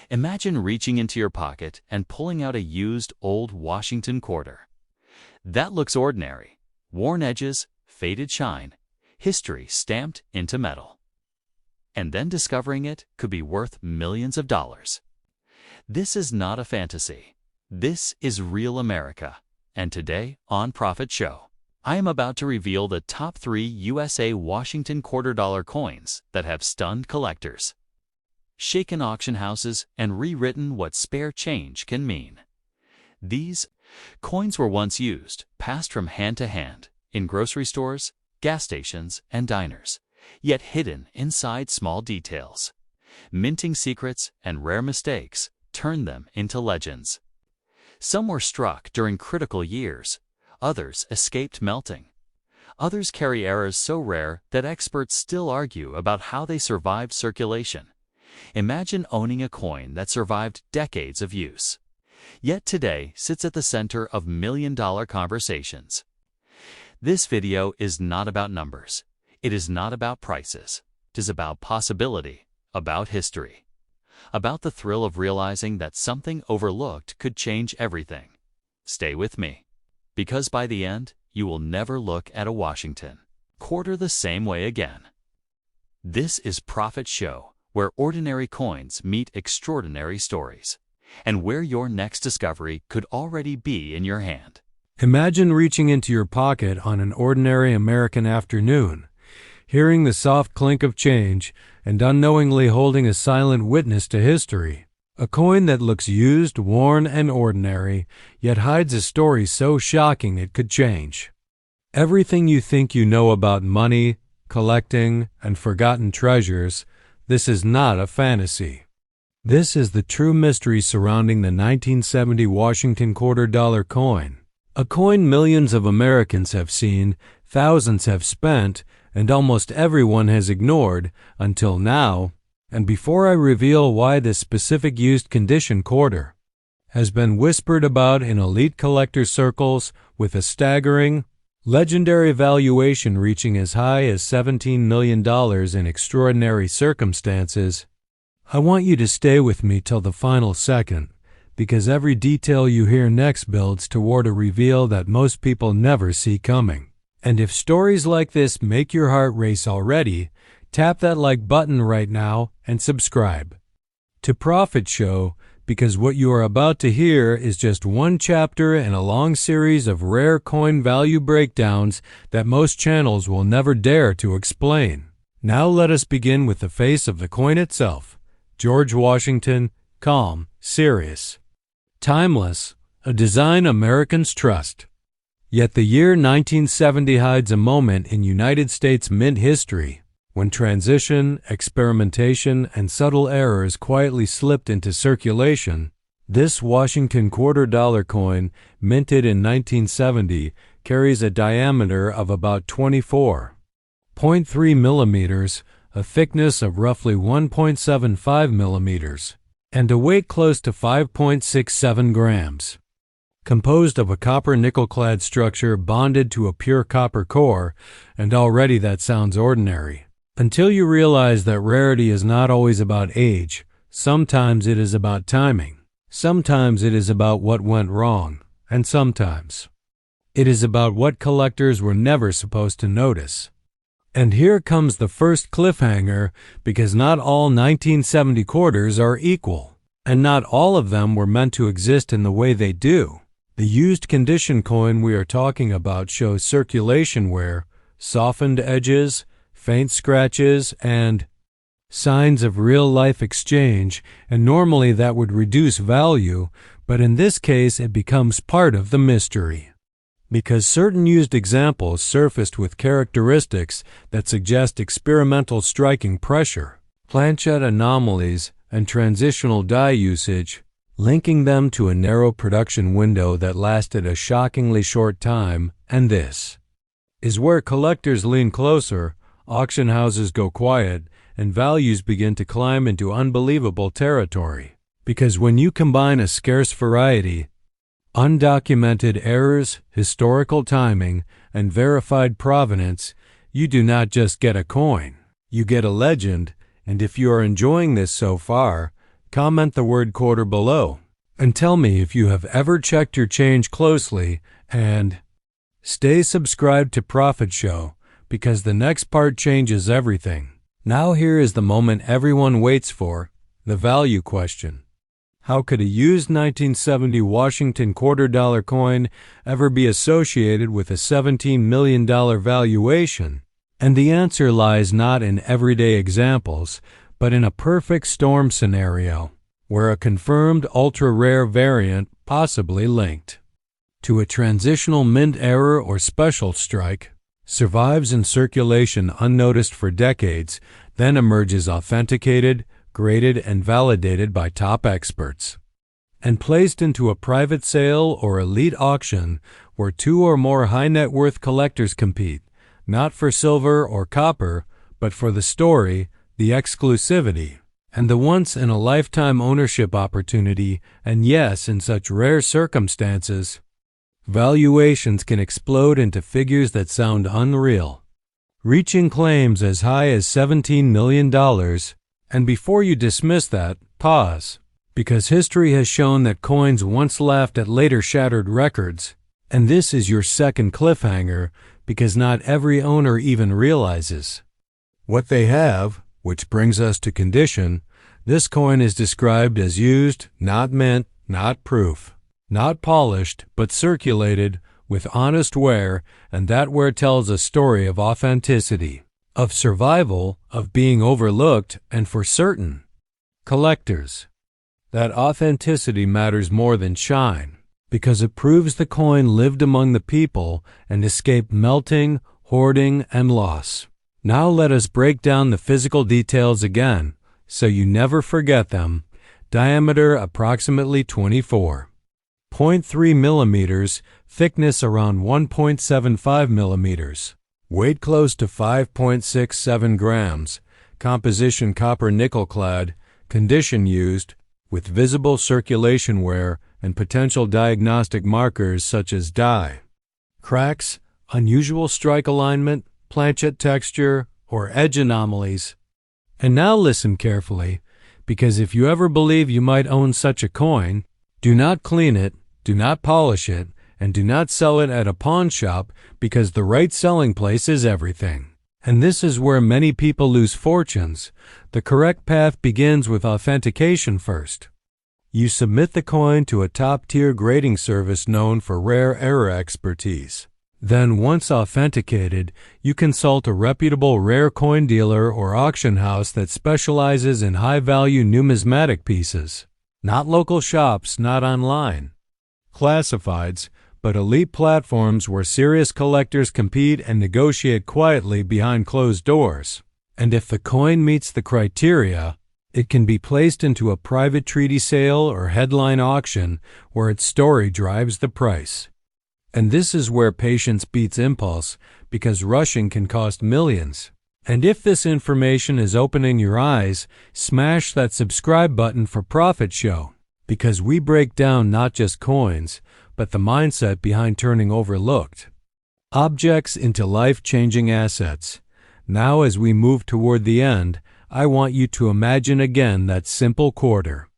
Imagine reaching into your pocket and pulling out a used old Washington quarter. That looks ordinary. Worn edges, faded shine, history stamped into metal. And then discovering it could be worth millions of dollars. This is not a fantasy. This is real America. And today on Profit Show, I am about to reveal the top 3 USA Washington quarter-dollar coins that have stunned collectors, shaken auction houses, and rewritten what spare change can mean. These coins were once used, passed from hand to hand, in grocery stores, gas stations, and diners, yet hidden inside small details. Minting secrets and rare mistakes turned them into legends. Some were struck during critical years. Others escaped melting. Others carry errors so rare that experts still argue about how they survived circulation. Imagine owning a coin that survived decades of use, yet today sits at the center of million-dollar conversations. This video is not about numbers. It is not about prices. It is about possibility, about history, about the thrill of realizing that something overlooked could change everything. Stay with me, because by the end, you will never look at a Washington quarter the same way again. This is Profit Show, where ordinary coins meet extraordinary stories, and where your next discovery could already be in your hand. Imagine reaching into your pocket on an ordinary American afternoon, hearing the soft clink of change, and unknowingly holding a silent witness to history. A coin that looks used, worn, and ordinary, yet hides a story so shocking it could change. Everything you think you know about money, collecting, and forgotten treasures, this is not a fantasy. This is the true mystery surrounding the 1970 Washington quarter-dollar coin. A coin millions of Americans have seen, thousands have spent, and almost everyone has ignored until now. And before I reveal why this specific used condition quarter has been whispered about in elite collector circles with a staggering, legendary valuation reaching as high as $17 million in extraordinary circumstances, I want you to stay with me till the final second, because every detail you hear next builds toward a reveal that most people never see coming. And if stories like this make your heart race already, tap that like button right now and subscribe to Profit Show, because what you are about to hear is just one chapter in a long series of rare coin value breakdowns that most channels will never dare to explain. Now let us begin with the face of the coin itself. George Washington, calm, serious, timeless, a design Americans trust. Yet the year 1970 hides a moment in United States mint history when transition, experimentation, and subtle errors quietly slipped into circulation. This Washington quarter-dollar coin, minted in 1970, carries a diameter of about 24.3 millimeters, a thickness of roughly 1.75 millimeters, and a weight close to 5.67 grams. Composed of a copper nickel-clad structure bonded to a pure copper core, and already that sounds ordinary. Until you realize that rarity is not always about age. Sometimes it is about timing. Sometimes it is about what went wrong. And sometimes it is about what collectors were never supposed to notice. And here comes the first cliffhanger, because not all 1970 quarters are equal, and not all of them were meant to exist in the way they do. The used condition coin we are talking about shows circulation wear, softened edges, faint scratches, and signs of real-life exchange, and normally that would reduce value, but in this case it becomes part of the mystery. Because certain used examples surfaced with characteristics that suggest experimental striking pressure, planchette anomalies, and transitional die usage, linking them to a narrow production window that lasted a shockingly short time, and this is where collectors lean closer, auction houses go quiet, and values begin to climb into unbelievable territory. Because when you combine a scarce variety, undocumented errors, historical timing, and verified provenance, you do not just get a coin. You get a legend, and if you are enjoying this so far, Comment the word quarter below and tell me if you have ever checked your change closely, and stay subscribed to Profit Show because the next part changes everything. Now here is the moment everyone waits for, the value question. How could a used 1970 Washington $quarter coin ever be associated with a $17 million valuation? And the answer lies not in everyday examples, but in a perfect storm scenario, where a confirmed ultra-rare variant, possibly linked to a transitional mint error or special strike, survives in circulation unnoticed for decades, then emerges authenticated, graded, and validated by top experts, and placed into a private sale or elite auction where two or more high-net-worth collectors compete, not for silver or copper, but for the story, the exclusivity, and the once-in-a-lifetime ownership opportunity. And yes, in such rare circumstances, valuations can explode into figures that sound unreal, reaching claims as high as $17 million. And before you dismiss that, pause, because history has shown that coins once laughed at later shattered records. And this is your second cliffhanger, because not every owner even realizes what they have, which brings us to condition. This coin is described as used, not mint, not proof, not polished, but circulated with honest wear, and that wear tells a story of authenticity, of survival, of being overlooked, and for certain collectors, that authenticity matters more than shine, because it proves the coin lived among the people and escaped melting, hoarding, and loss. Now let us break down the physical details again, so you never forget them. Diameter approximately 24.3 millimeters, thickness around 1.75 millimeters. Weight close to 5.67 grams. Composition copper nickel clad. Condition used, with visible circulation wear and potential diagnostic markers such as die, cracks, unusual strike alignment, planchet texture, or edge anomalies. And now listen carefully, because if you ever believe you might own such a coin, do not clean it, do not polish it, and do not sell it at a pawn shop, because the right selling place is everything. And this is where many people lose fortunes. The correct path begins with authentication first. You submit the coin to a top-tier grading service known for rare error expertise. Then, once authenticated, you consult a reputable rare coin dealer or auction house that specializes in high-value numismatic pieces. Not local shops, not online classifieds, but elite platforms where serious collectors compete and negotiate quietly behind closed doors. And if the coin meets the criteria, it can be placed into a private treaty sale or headline auction where its story drives the price. And this is where patience beats impulse, because rushing can cost millions. And if this information is opening your eyes, smash that subscribe button for Profit Show, because we break down not just coins, but the mindset behind turning overlooked objects into life-changing assets. Now, as we move toward the end, I want you to imagine again that simple quarter.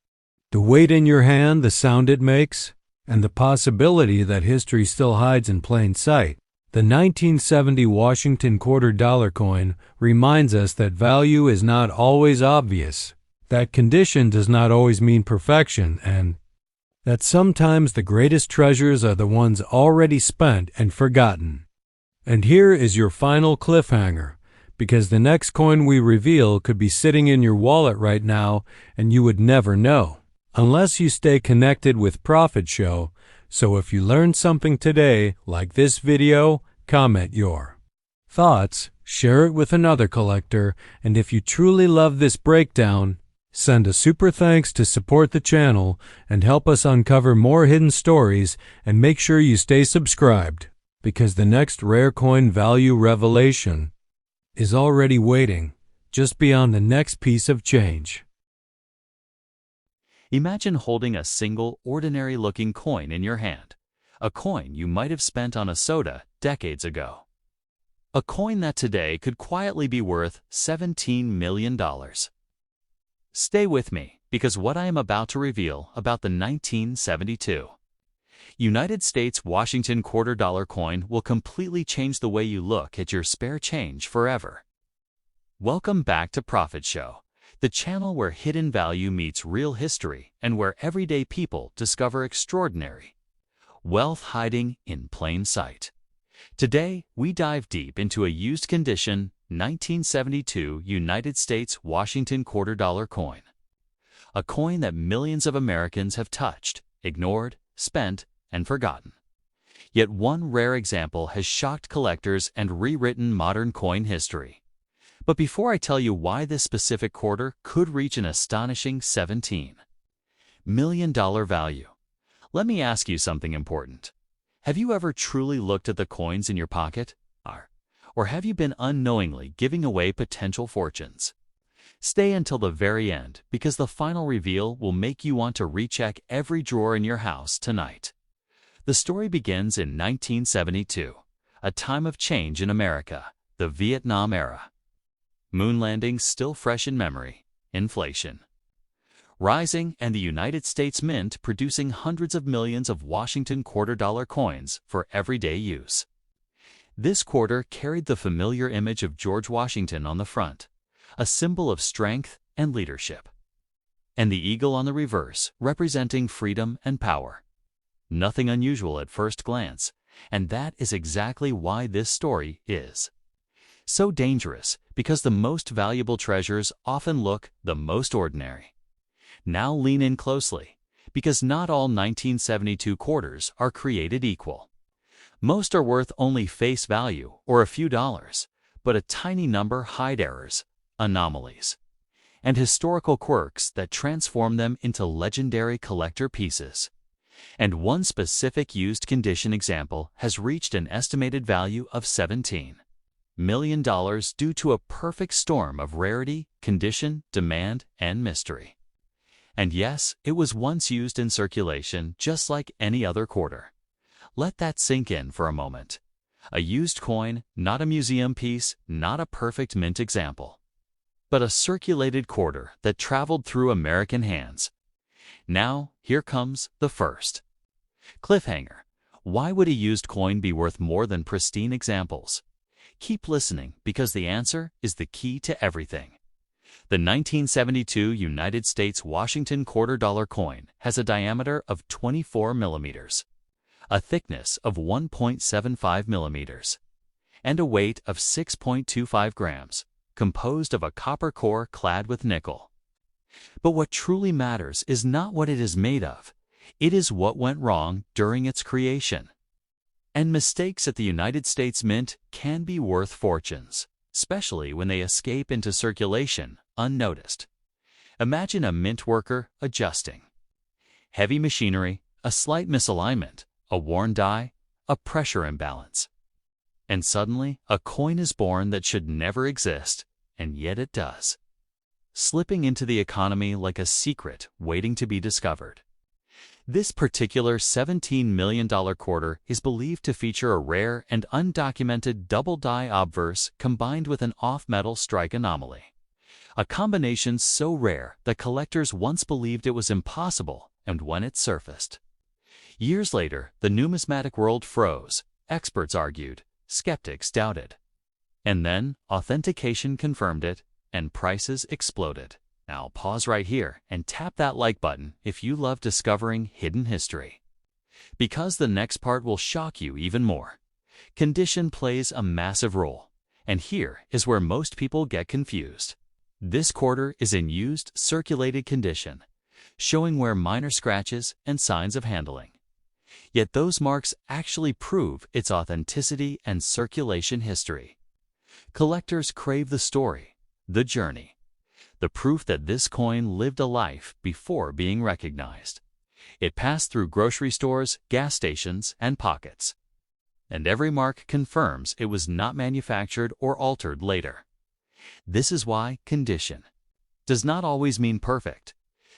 The weight in your hand, the sound it makes, and the possibility that history still hides in plain sight. The 1970 Washington $quarter coin reminds us that value is not always obvious, that condition does not always mean perfection, and that sometimes the greatest treasures are the ones already spent and forgotten. And here is your final cliffhanger, because the next coin we reveal could be sitting in your wallet right now and you would never know, unless you stay connected with Profit Show. So if you learned something today, like this video, comment your thoughts, share it with another collector, and if you truly love this breakdown, send a super thanks to support the channel and help us uncover more hidden stories, and make sure you stay subscribed, because the next rare coin value revelation is already waiting just beyond the next piece of change. Imagine holding a single, ordinary-looking coin in your hand, a coin you might have spent on a soda decades ago. A coin that today could quietly be worth $17 million. Stay with me, because what I am about to reveal about the 1972 United States Washington $quarter coin will completely change the way you look at your spare change forever. Welcome back to Profit Show, the channel where hidden value meets real history and where everyday people discover extraordinary wealth hiding in plain sight. Today, we dive deep into a used condition 1972 United States Washington $quarter coin. A coin that millions of Americans have touched, ignored, spent, and forgotten. Yet one rare example has shocked collectors and rewritten modern coin history. But before I tell you why this specific quarter could reach an astonishing $17 million value, let me ask you something important. Have you ever truly looked at the coins in your pocket? Or have you been unknowingly giving away potential fortunes? Stay until the very end, because the final reveal will make you want to recheck every drawer in your house tonight. The story begins in 1972, a time of change in America, the Vietnam era. Moon landings still fresh in memory, inflation rising, and the United States Mint producing hundreds of millions of Washington $quarter coins for everyday use. This quarter carried the familiar image of George Washington on the front, a symbol of strength and leadership, and the eagle on the reverse representing freedom and power. Nothing unusual at first glance, and that is exactly why this story is so dangerous, because the most valuable treasures often look the most ordinary. Now lean in closely, because not all 1972 quarters are created equal. Most are worth only face value or a few dollars, but a tiny number hide errors, anomalies, and historical quirks that transform them into legendary collector pieces. And one specific used condition example has reached an estimated value of $17 million due to a perfect storm of rarity, condition, demand, and mystery. And yes, it was once used in circulation just like any other quarter. Let that sink in for a moment. A used coin, not a museum piece, not a perfect mint example, but a circulated quarter that traveled through American hands. Now, here comes the first cliffhanger. Why would a used coin be worth more than pristine examples? Keep listening, because the answer is the key to everything. The 1972 United States Washington $quarter coin has a diameter of 24 millimeters, a thickness of 1.75 millimeters, and a weight of 6.25 grams, composed of a copper core clad with nickel. But what truly matters is not what it is made of, it is what went wrong during its creation. And mistakes at the United States Mint can be worth fortunes, especially when they escape into circulation unnoticed. Imagine a mint worker adjusting heavy machinery, a slight misalignment, a worn die, a pressure imbalance. And suddenly, a coin is born that should never exist, and yet it does, slipping into the economy like a secret waiting to be discovered. This particular $17 million quarter is believed to feature a rare and undocumented double die obverse combined with an off-metal strike anomaly. A combination so rare that collectors once believed it was impossible, and when it surfaced years later, the numismatic world froze, experts argued, skeptics doubted. And then, authentication confirmed it, and prices exploded. Now pause right here and tap that like button if you love discovering hidden history, because the next part will shock you even more. Condition plays a massive role, and here is where most people get confused. This quarter is in used, circulated condition, showing where minor scratches and signs of handling. Yet those marks actually prove its authenticity and circulation history. Collectors crave the story, the journey, the proof that this coin lived a life before being recognized. It passed through grocery stores, gas stations, and pockets. And every mark confirms it was not manufactured or altered later. This is why condition does not always mean perfect.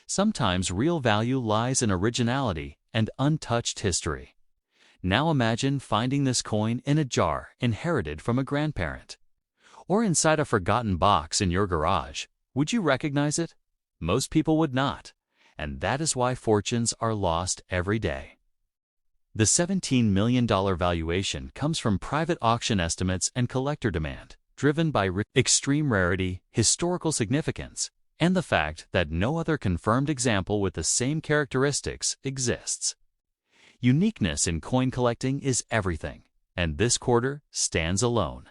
Sometimes real value lies in originality and untouched history. Now imagine finding this coin in a jar inherited from a grandparent, or inside a forgotten box in your garage. Would you recognize it? Most people would not, and that is why fortunes are lost every day. The $17 million valuation comes from private auction estimates and collector demand, driven by extreme rarity, historical significance, and the fact that no other confirmed example with the same characteristics exists. Uniqueness in coin collecting is everything, and this quarter stands alone.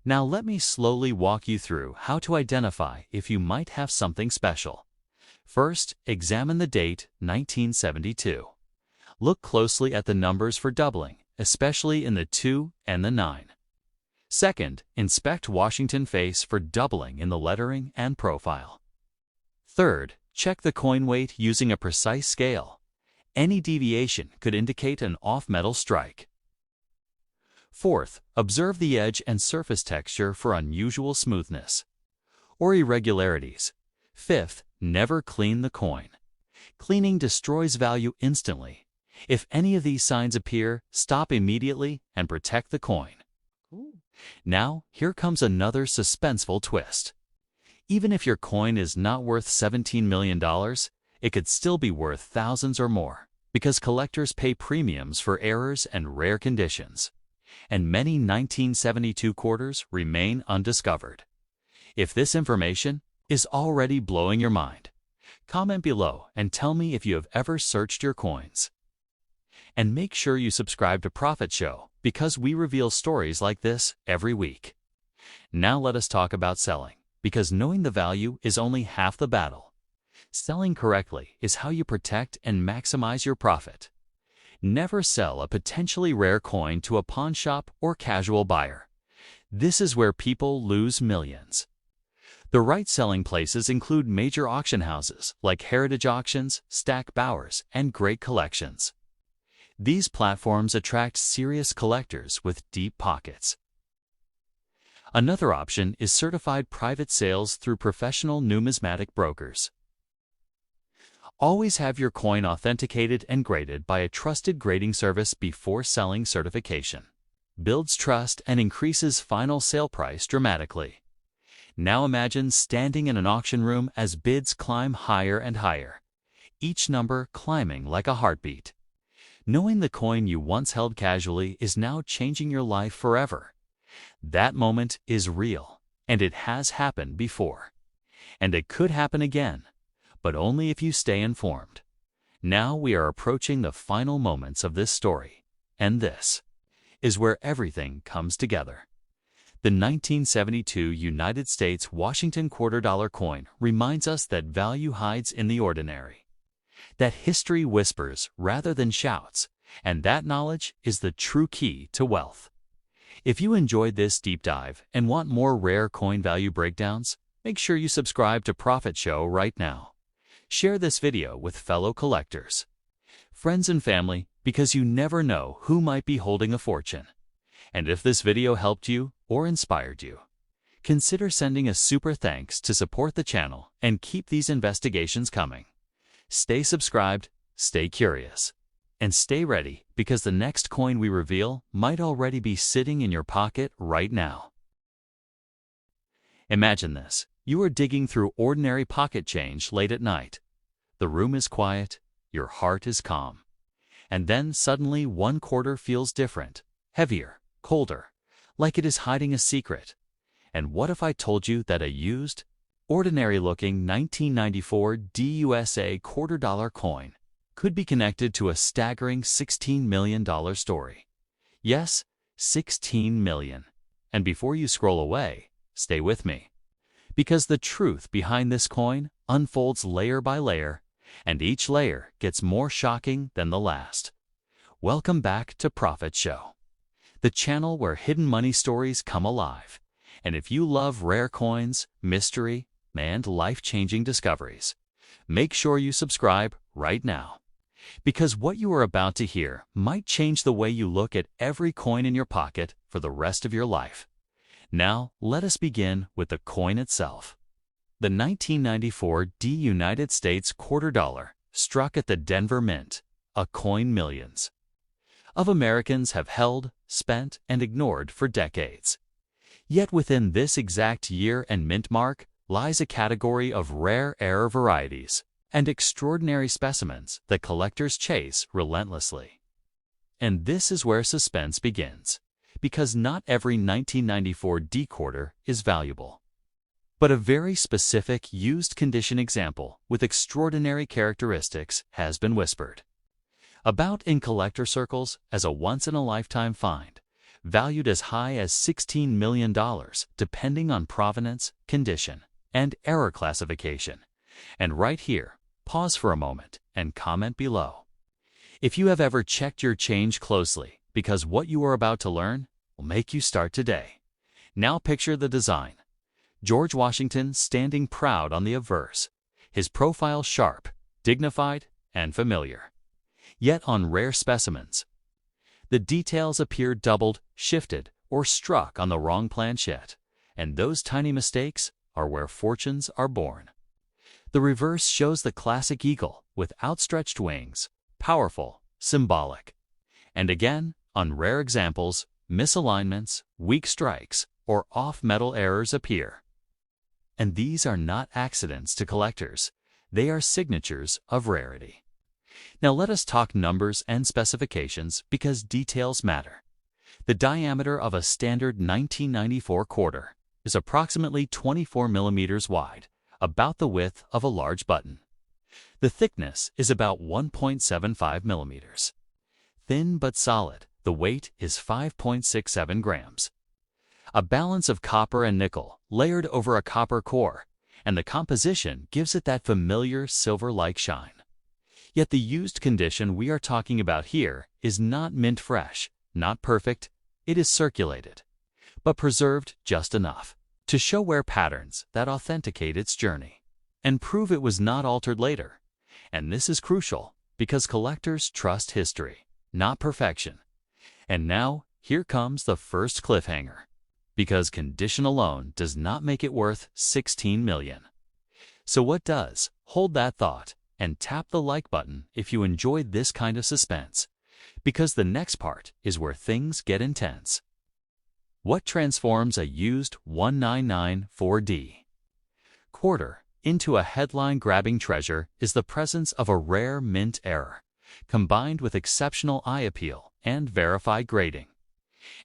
Now let me slowly walk you through how to identify if you might have something special. First, examine the date 1972. Look closely at the numbers for doubling, especially in the 2 and the 9. Second, inspect Washington face for doubling in the lettering and profile. Third, check the coin weight using a precise scale. Any deviation could indicate an off-metal strike. Fourth, observe the edge and surface texture for unusual smoothness or irregularities. Fifth, never clean the coin. Cleaning destroys value instantly. If any of these signs appear, stop immediately and protect the coin. Now, here comes another suspenseful twist. Even if your coin is not worth $17 million, it could still be worth thousands or more, because collectors pay premiums for errors and rare conditions. And many 1972 quarters remain undiscovered. If this information is already blowing your mind, comment below and tell me if you have ever searched your coins. And make sure you subscribe to Profit Show, because we reveal stories like this every week. Now let us talk about selling, because knowing the value is only half the battle. Selling correctly is how you protect and maximize your profit. Never sell a potentially rare coin to a pawn shop or casual buyer. This is where people lose millions. The right selling places include major auction houses like Heritage Auctions, Stack Bowers, and Great Collections. These platforms attract serious collectors with deep pockets. Another option is certified private sales through professional numismatic brokers. Always have your coin authenticated and graded by a trusted grading service before selling. Certification builds trust and increases final sale price dramatically. Now imagine standing in an auction room as bids climb higher and higher, each number climbing like a heartbeat. Knowing the coin you once held casually is now changing your life forever. That moment is real, and it has happened before. And it could happen again, but only if you stay informed. Now we are approaching the final moments of this story, and this is where everything comes together. The 1972 United States Washington $quarter coin reminds us that value hides in the ordinary, that history whispers rather than shouts, and that knowledge is the true key to wealth. If you enjoyed this deep dive and want more rare coin value breakdowns, make sure you subscribe to Profit Show right now. Share this video with fellow collectors, friends and family, because you never know who might be holding a fortune. And if this video helped you or inspired you, consider sending a super thanks to support the channel and keep these investigations coming. Stay subscribed, stay curious, and stay ready, because the next coin we reveal might already be sitting in your pocket right now. Imagine this. You are digging through ordinary pocket change late at night. The room is quiet, your heart is calm. And then suddenly one quarter feels different, heavier, colder, like it is hiding a secret. And what if I told you that a used, ordinary-looking 1994 DUSA $quarter coin could be connected to a staggering $16 million story? Yes, $16 million. And before you scroll away, stay with me, because the truth behind this coin unfolds layer by layer, and each layer gets more shocking than the last. Welcome back to Profit Show, the channel where hidden money stories come alive. And if you love rare coins, mystery, and life-changing discoveries, make sure you subscribe right now, because what you are about to hear might change the way you look at every coin in your pocket for the rest of your life. Now, let us begin with the coin itself. The 1994 United States $quarter struck at the Denver Mint, a coin millions of Americans have held, spent, and ignored for decades. Yet within this exact year and mint mark, lies a category of rare error varieties and extraordinary specimens that collectors chase relentlessly. And this is where suspense begins, because not every 1994 decorder is valuable. But a very specific used condition example with extraordinary characteristics has been whispered about in collector circles as a once-in-a-lifetime find, valued as high as $16 million depending on provenance, condition, and error classification. And right here, pause for a moment and comment below if you have ever checked your change closely, because what you are about to learn will make you start today. Now picture the design. George Washington standing proud on the obverse, his profile sharp, dignified, and familiar. Yet on rare specimens, the details appear doubled, shifted, or struck on the wrong planchette, and those tiny mistakes are where fortunes are born. The reverse shows the classic eagle with outstretched wings, powerful, symbolic. And again, on rare examples, misalignments, weak strikes, or off-metal errors appear. And these are not accidents to collectors, they are signatures of rarity. Now let us talk numbers and specifications because details matter. The diameter of a standard 1994 quarter is approximately 24 millimeters wide, about the width of a large button. The thickness is about 1.75 millimeters. Thin but solid, the weight is 5.67 grams. A balance of copper and nickel layered over a copper core, and the composition gives it that familiar silver-like shine. Yet the used condition we are talking about here is not mint fresh, not perfect, it is circulated, but preserved just enough to show wear patterns that authenticate its journey and prove it was not altered later. And this is crucial because collectors trust history, not perfection. And now, here comes the first cliffhanger, because condition alone does not make it worth $16 million. So what does? Hold that thought and tap the like button if you enjoyed this kind of suspense, because the next part is where things get intense. What transforms a used 1994D quarter into a headline-grabbing treasure is the presence of a rare mint error, combined with exceptional eye appeal and verified grading.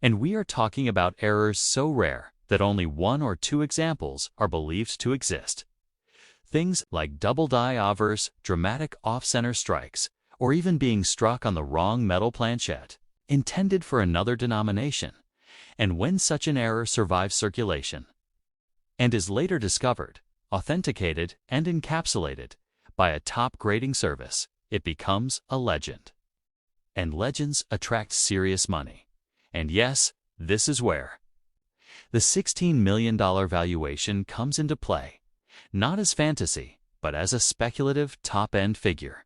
And we are talking about errors so rare that only one or two examples are believed to exist. Things like double die avers, dramatic off-center strikes, or even being struck on the wrong metal planchette, intended for another denomination. And when such an error survives circulation and is later discovered, authenticated, and encapsulated by a top grading service, it becomes a legend. And legends attract serious money. And yes, this is where the $16 million valuation comes into play, not as fantasy, but as a speculative top-end figure,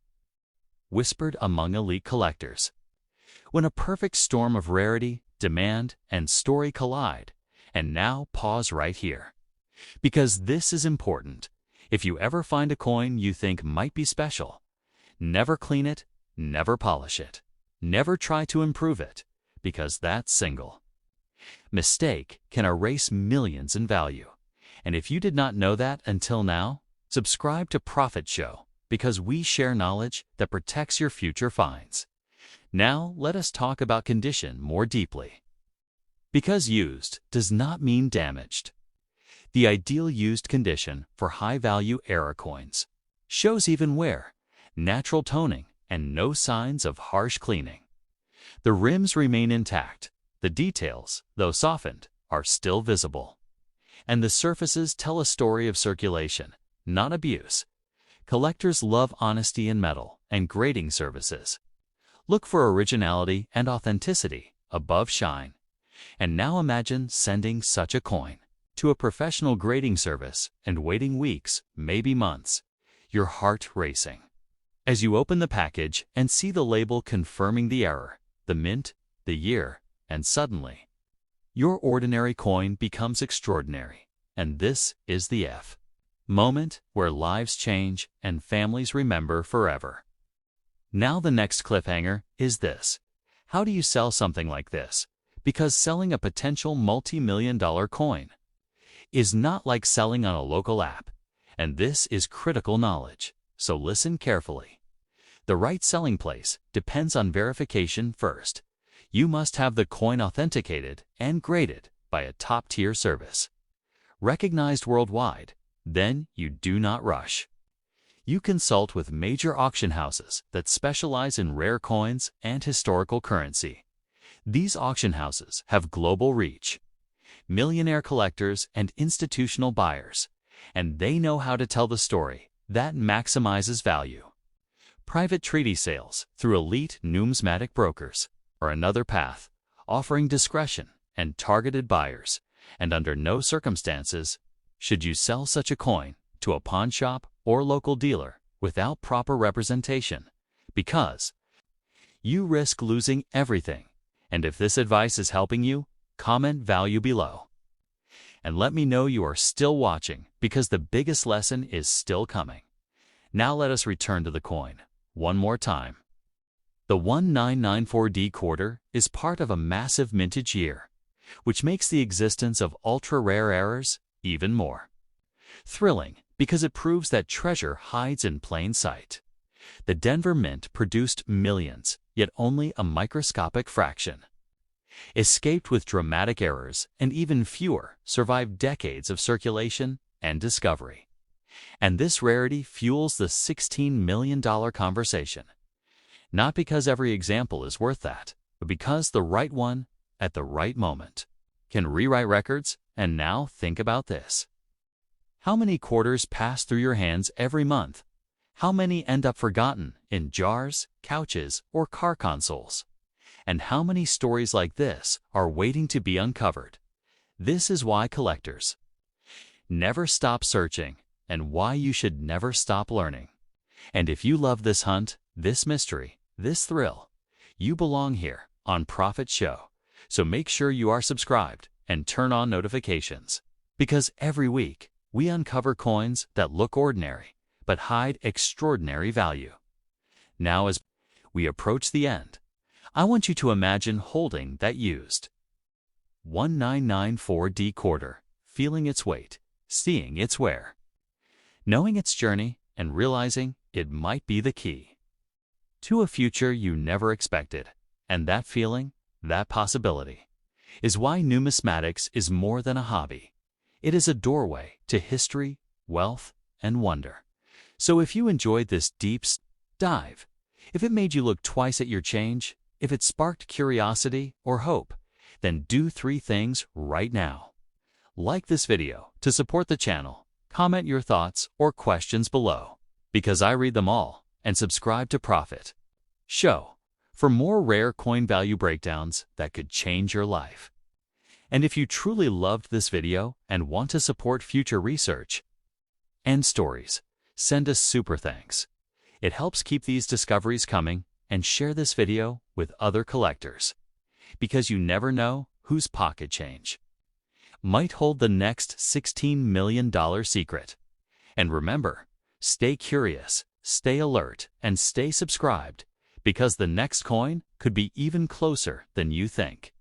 whispered among elite collectors. When a perfect storm of rarity, demand, and story collide. And now pause right here, because this is important. If you ever find a coin you think might be special, never clean it, never polish it, never try to improve it, because that single mistake can erase millions in value. And if you did not know that until now, subscribe to Profit Show, because we share knowledge that protects your future finds. Now let us talk about condition more deeply, because used does not mean damaged. The ideal used condition for high-value error coins shows even wear, natural toning, and no signs of harsh cleaning. The rims remain intact, the details, though softened, are still visible. And the surfaces tell a story of circulation, not abuse. Collectors love honesty in metal and grading services. Look for originality and authenticity above shine. And now imagine sending such a coin to a professional grading service and waiting weeks, maybe months, your heart racing as you open the package and see the label confirming the error, the mint, the year, and suddenly, your ordinary coin becomes extraordinary. And this is the F moment where lives change and families remember forever. Now the next cliffhanger is this. How do you sell something like this? Because selling a potential multi-million-dollar coin is not like selling on a local app, and this is critical knowledge, so listen carefully. The right selling place depends on verification first. You must have the coin authenticated and graded by a top-tier service, recognized worldwide. Then you do not rush. You consult with major auction houses that specialize in rare coins and historical currency. These auction houses have global reach, millionaire collectors and institutional buyers, and they know how to tell the story that maximizes value. Private treaty sales through elite numismatic brokers are another path, offering discretion and targeted buyers, and under no circumstances should you sell such a coin to a pawn shop or local dealer without proper representation, because you risk losing everything. And if this advice is helping you, comment value below. And let me know you are still watching, because the biggest lesson is still coming. Now let us return to the coin one more time. The 1994D quarter is part of a massive mintage year, which makes the existence of ultra-rare errors even more thrilling, because it proves that treasure hides in plain sight. The Denver Mint produced millions, yet only a microscopic fraction escaped with dramatic errors, and even fewer survived decades of circulation and discovery. And this rarity fuels the $16 million conversation. Not because every example is worth that, but because the right one at the right moment can rewrite records. And now think about this. How many quarters pass through your hands every month? How many end up forgotten in jars, couches, or car consoles? And how many stories like this are waiting to be uncovered? This is why collectors never stop searching, and why you should never stop learning. And if you love this hunt, this mystery, this thrill, you belong here on Profit Show. So make sure you are subscribed and turn on notifications, because every week we uncover coins that look ordinary but hide extraordinary value. Now, as we approach the end, I want you to imagine holding that used 1994D quarter, feeling its weight, seeing its wear, knowing its journey, and realizing it might be the key to a future you never expected. And that feeling, that possibility, is why numismatics is more than a hobby. It is a doorway to history, wealth, and wonder. So if you enjoyed this deep dive, if it made you look twice at your change, if it sparked curiosity or hope, then do 3 things right now. Like this video to support the channel, comment your thoughts or questions below, because I read them all, and subscribe to Profit Show for more rare coin value breakdowns that could change your life. And if you truly loved this video and want to support future research and stories, send us super thanks. It helps keep these discoveries coming, and share this video with other collectors, because you never know whose pocket change might hold the next $16 million secret. And remember, stay curious, stay alert, and stay subscribed, because the next coin could be even closer than you think.